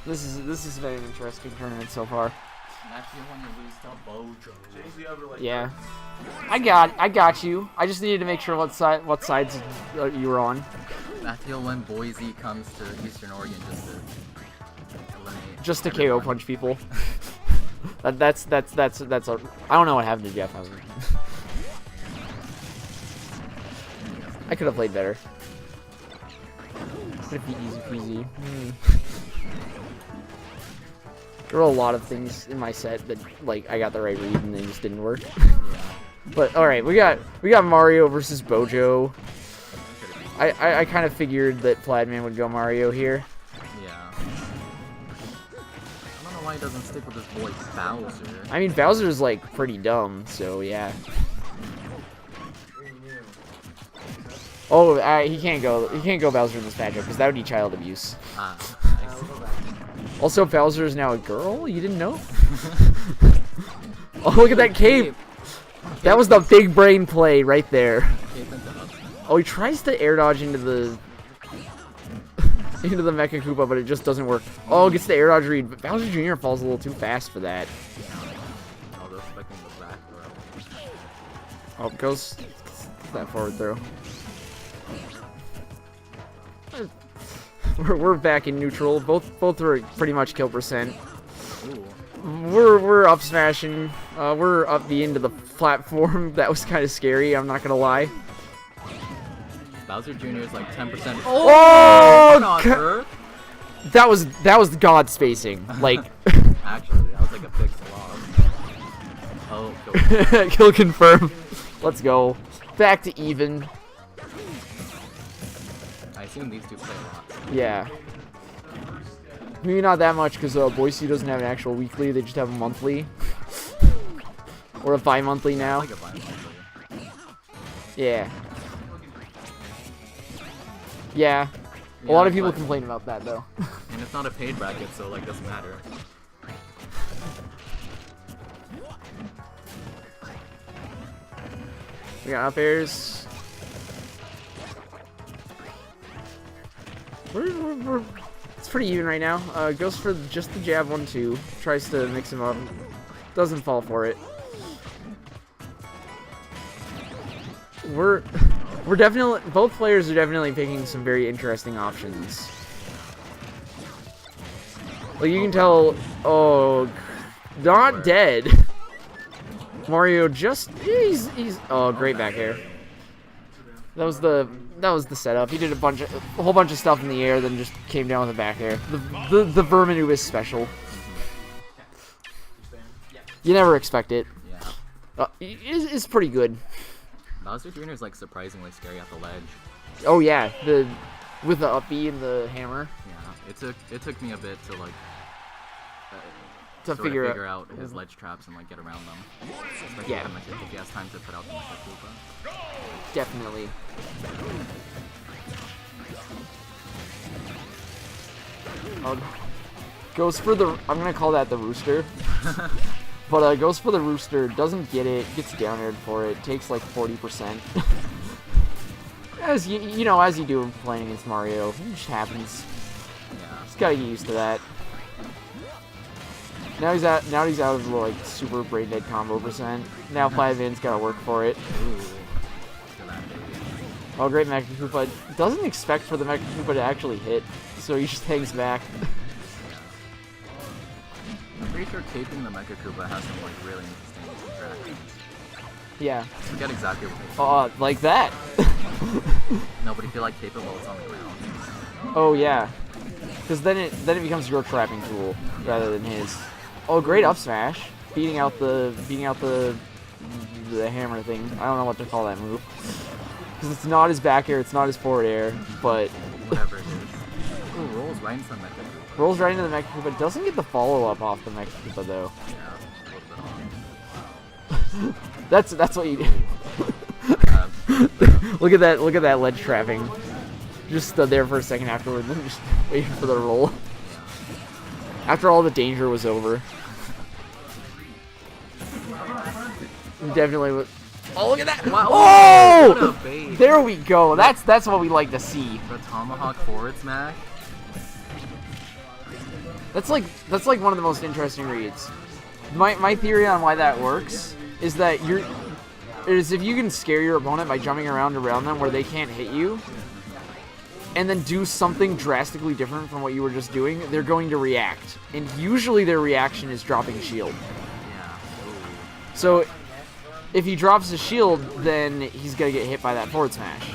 This is a very interesting tournament so far. Matthew, when you lose to Bojo. Yeah. I got you. I just needed to make sure what sides you were on. Matthew, when Boise comes to Eastern Oregon just to KO punch people. that's a, I don't know what happened to Jeff. I could have played better. Could have been easy peasy. There were a lot of things in my set that like I got the right read and they just didn't work. But all right, we got Mario versus Bojo. I kind of figured that Pladman would go Mario here. Yeah. I don't know why he doesn't stick with his boy Bowser. I mean, Bowser's like pretty dumb, so yeah. Oh, he can't go Bowser in this matchup because that would be child abuse. I see. Also, Bowser is now a girl. You didn't know? Oh, look at that cape. That was the big brain play right there. Oh, he tries to air dodge into the Mecha Koopa, but it just doesn't work. Oh, gets the air dodge read, but Bowser Jr. falls a little too fast for that. Oh, goes that forward throw. We're back in neutral. Both are pretty much kill percent. We're up smashing. We're up the end of the platform. That was kind of scary. I'm not gonna lie. Bowser Jr. is like 10%. Oh! That was God spacing. Like. Actually, that was like a big slog. Oh, kill confirm. Let's go. Back to even. I assume these two play a lot. Yeah. Maybe not that much because Boise doesn't have an actual weekly. They just have a monthly. Or a bi-monthly now. Like a bi-monthly. Yeah. Yeah. A lot of people complain about that though. And it's not a paid bracket, so like doesn't matter. We got up airs. It's pretty even right now. Goes for just the jab 1-2. Tries to mix him up. Doesn't fall for it. We're definitely, both players are definitely picking some very interesting options. Like you can tell, oh, not dead. Mario just, he's oh, great back air. That was the setup. He did a whole bunch of stuff in the air, then just came down with a back air. The Verminubis special. You never expect it. Yeah. It's pretty good. Bowser Jr. is like surprisingly scary at the ledge. Oh yeah, with the up B and the hammer. Yeah, it took me a bit to like to figure out his ledge traps and like get around them. Especially yeah. if he has time to put out the Mecha Koopa. Definitely. Goes for the, I'm gonna call that the rooster. But goes for the rooster, doesn't get it, gets down aired for it, takes like 40%. As you know, as you do playing against Mario, it just happens. Yeah. Just gotta get used to that. Now he's out of the like super brain dead combo percent. Now Pladman's gotta work for it. Oh, great Mecha Koopa. Doesn't expect for the Mecha Koopa to actually hit, so he just hangs back. I'm pretty sure caping the Mecha Koopa has some like really interesting interactions. Yeah. I forget exactly what they like that. No, but if you like cape it while it's on the ground. Oh yeah. Because then it becomes your trapping tool rather than his. Oh, great up smash. Beating out the hammer thing. I don't know what to call that move. Because it's not his back air, it's not his forward air, but whatever it is. Ooh, rolls right into the Mecha Koopa. Rolls right into the Mecha Koopa. Doesn't get the follow up off the Mecha Koopa though. Yeah, a little bit off. That's what you do. Look at that ledge trapping. Just stood there for a second afterward, then just waiting for the roll. After all the danger was over. Definitely was. Oh, look at that! Wow. Oh! There we go. That's what we like to see. The tomahawk forward smash. That's like one of the most interesting reads. My theory on why that works is that if you can scare your opponent by jumping around them where they can't hit you, and then do something drastically different from what you were just doing, they're going to react. And usually their reaction is dropping shield. Yeah. So if he drops his shield, then he's going to get hit by that forward smash.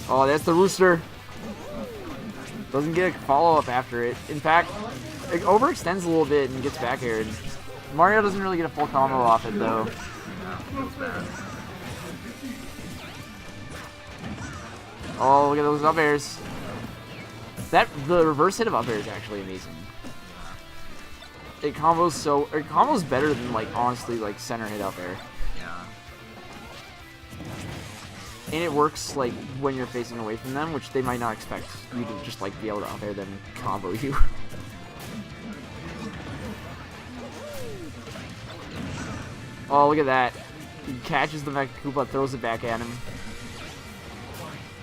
Oh, that's the rooster. Doesn't get a follow-up after it. In fact, it overextends a little bit and gets back aired. Mario doesn't really get a full combo off it, though. Yeah, it's bad. Oh, look at those up airs. The reverse hit of up air is actually amazing. It combos better than, like, honestly, like, center hit up air. Yeah. And it works, like, when you're facing away from them, which they might not expect you to just, like, be able to up air them and combo you. Oh, look at that. He catches the Mecha Koopa, throws it back at him.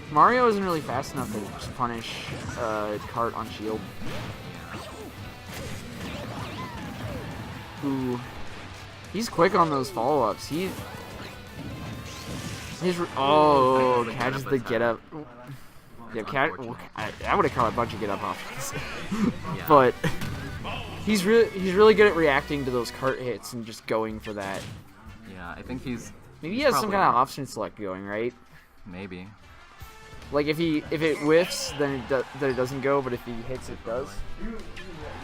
Mario isn't really fast enough to just punish Cart on shield. Ooh. He's quick on those follow-ups. Catches the get-up. Yeah, I would have caught a bunch of get-up options. Yeah. But he's really good at reacting to those cart hits and just going for that. Yeah, I think he's... Maybe he has some kind of option select going, right? Maybe. Like if it whiffs, then it doesn't go, but if he hits, it does.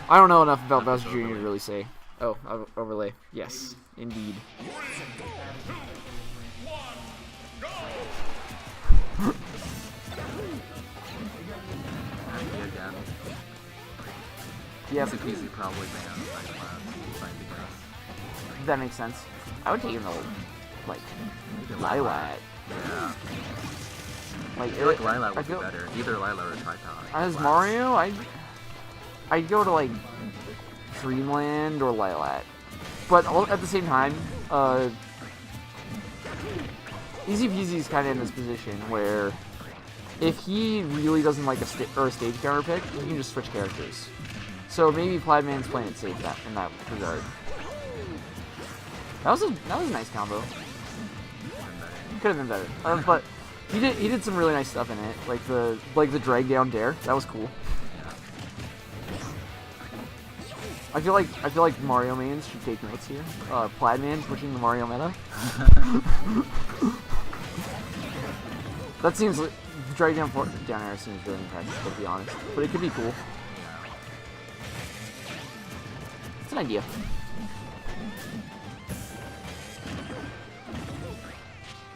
I don't know enough about Bowser Jr. to really say. Oh, overlay. Yes, indeed. Again. Yep. EZPZ probably banned by That makes sense. I would take an old, like, Lilat. Yeah. Like, I feel like Lilat would be better. Either Lilat or Tripod. As Mario, I'd go to, like, Dreamland or Lilat. But at the same time, EZPZ is kind of in this position where if he really doesn't like a stage counter pick, he can just switch characters. So maybe Pladman's playing it safe in that regard. That was a nice combo. Could have been better, but he did some really nice stuff in it, like the drag down dare. That was cool. I feel like Mario mains should take notes here. Pladman pushing the Mario meta. That seems like the drag down air seems really impressive, to be honest. But it could be cool. It's an idea.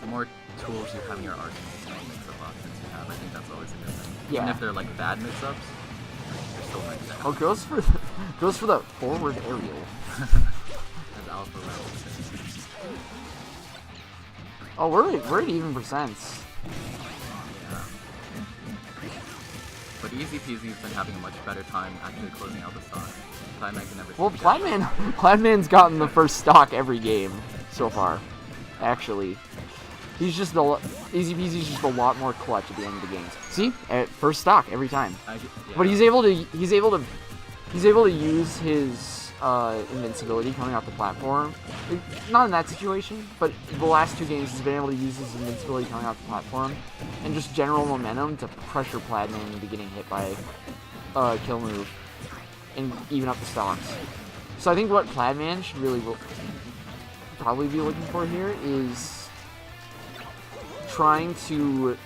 The more tools you have in your arsenal, the more mix-up options you have. I think that's always a good thing. Yeah. Even if they're like bad mix-ups, you're still mixed up. Oh, goes for the forward aerial. As alpha levels. Oh, we're at even percents. Yeah. But EZPZ's been having a much better time actually closing out the stock. Pladman can never. Well, Pladman's gotten the first stock every game so far. Actually, he's just EZPZ's just a lot more clutch at the end of the games. See, at first stock every time. Yeah. But he's able to use his invincibility coming off the platform. Not in that situation, but the last two games he's been able to use his invincibility coming off the platform and just general momentum to pressure Pladman into getting hit by kill move and even up the stocks. So I think what Pladman should really probably be looking for here is trying to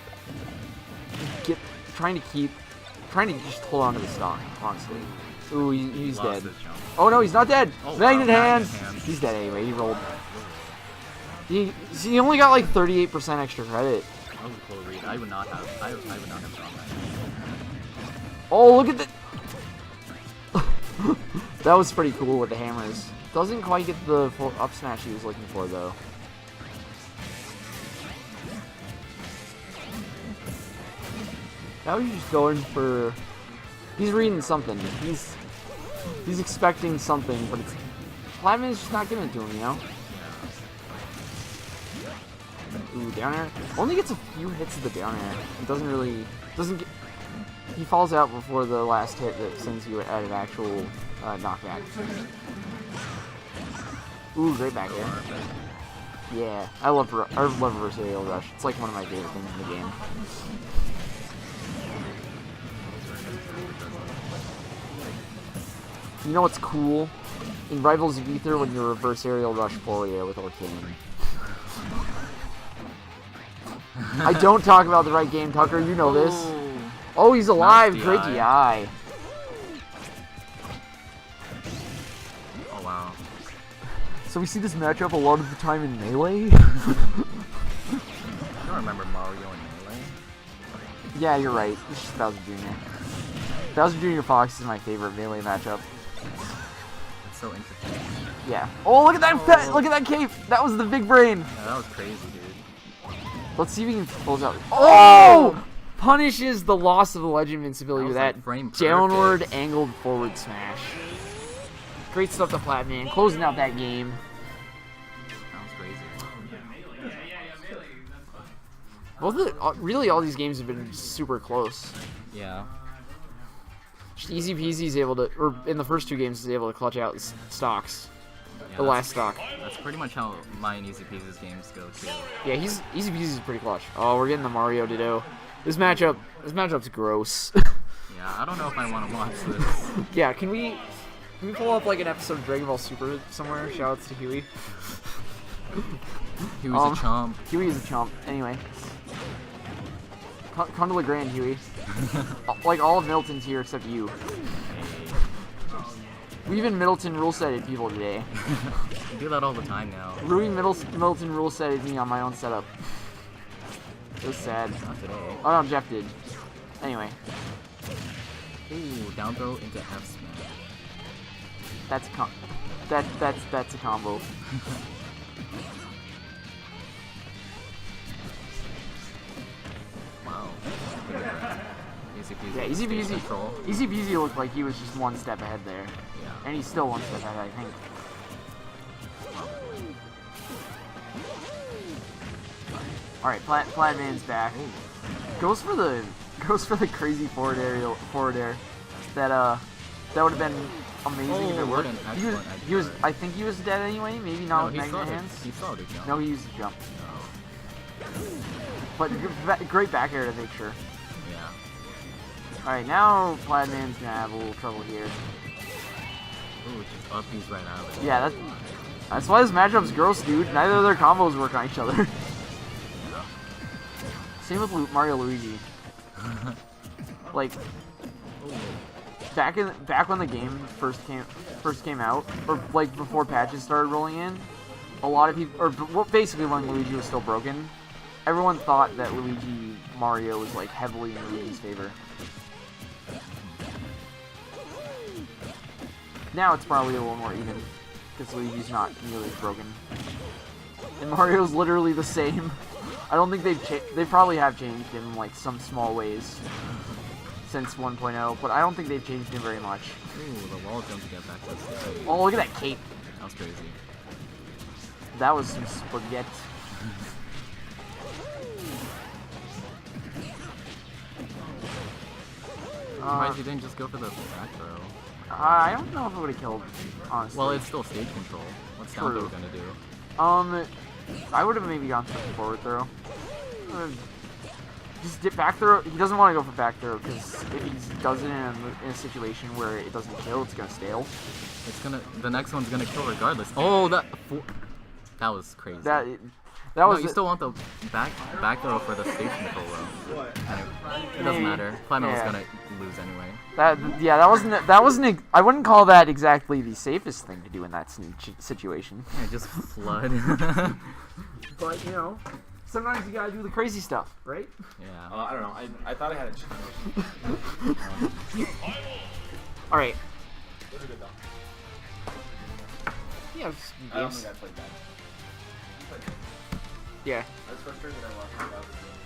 just hold on to the stock, honestly. Ooh, he's dead. Oh no, he's not dead! Oh, Magnet wow, hands! Magnet hands! He's dead anyway, he rolled. He only got like 38% extra credit. That was a cool read. I would not have drawn that. Oh, look at that! That was pretty cool with the hammers. Doesn't quite get the full up smash he was looking for though. Now he's just going for... He's reading something. He's expecting something, but Pladman's just not giving it to him, you know? Ooh, down air. Only gets a few hits of the down air. It doesn't get... he falls out before the last hit that sends you at an actual knockback. Ooh, great back air. Yeah, I love reverse aerial rush. It's like one of my favorite things in the game. You know what's cool? In Rivals of Ether, when you reverse aerial rush forward air with Arcane. I don't talk about the right game, Tucker. You know this. Oh, he's alive. Nice Great DI. Oh, wow. So we see this matchup a lot of the time in Melee? I don't remember Mario in Melee. Yeah, you're right. It's just Bowser Jr. Bowser Jr. Fox is my favorite Melee matchup. It's so interesting. Yeah. Oh, look at that! Look at that cape! That was the big brain! Yeah, that was crazy, dude. Let's see if we can close out. Oh! Punishes the loss of the Legend Invincibility with that downward angled forward smash. Great stuff to Pladman, closing out that game. That was crazy. Really all these games have been super close. Yeah. EZPZ is able to, or in the first two games, is able to clutch out stocks. Yeah, The last stock. That's pretty much how my and EZPZ's games go too. Yeah, EZPZ is pretty clutch. Oh, we're getting the Mario Ditto. This matchup's gross. Yeah, I don't know if I want to watch this. Yeah, can we pull up like an episode of Dragon Ball Super somewhere? Shoutouts to Huey. He was a chump. Huey is a chump. Anyway. Come to LeGrand, Huey. Like all of Middleton's here except you. We even Middleton rule setted people today. You do that all the time now. Ruining Middleton rule setted me on my own setup. It was sad. Not today. Oh no, Jeff did. Anyway. Ooh, down throw into F smash. That's a combo. Wow. EZPZ. Yeah, EZPZ looked like he was just one step ahead there. Yeah. And he's still one step ahead, I think. Alright, Pladman's back. Goes for the crazy forward air. That would have been amazing if it worked. I think he was dead anyway, maybe not with Magnet Hands. He saw the jump. No, he used the jump. But great back air to make sure. Yeah. Alright, now Pladman's gonna have a little trouble here. Ooh, just up these right out of it. Yeah, that's why this matchup's gross, dude. Neither of their combos work on each other. Same with Mario Luigi. Like, back when the game first came out, or like before patches started rolling in, a lot of people, or basically when Luigi was still broken, everyone thought that Luigi Mario was like heavily in Luigi's favor. Now it's probably a little more even, because Luigi's not nearly as broken. And Mario's literally the same. I don't think they probably have changed him in like some small ways since 1.0, but I don't think they've changed him very much. Ooh, the wall jump to get back to the stage. Oh, look at that cape. That was crazy. That was some spaghetti. Surprised you didn't just go for the back throw. I don't know if it would have killed, honestly. Well, it's still stage control. What's down throw gonna do? I would have maybe gone for the forward throw. Just dip back throw. He doesn't want to go for back throw because if he does it in a situation where it doesn't kill, it's gonna stale. The next one's gonna kill regardless. Oh, that was crazy. That was. No, you still want the back throw for the stage control though. It doesn't matter. Pladman was gonna lose anyway. That wasn't. I wouldn't call that exactly the safest thing to do in that situation. Yeah, just flood. But you know, sometimes you gotta do the crazy stuff, right? Yeah. I don't know. I thought I had a chance. All right. Those are good though. Yeah. I don't think I played that. Yeah. I was frustrated that I lost 2,000 games.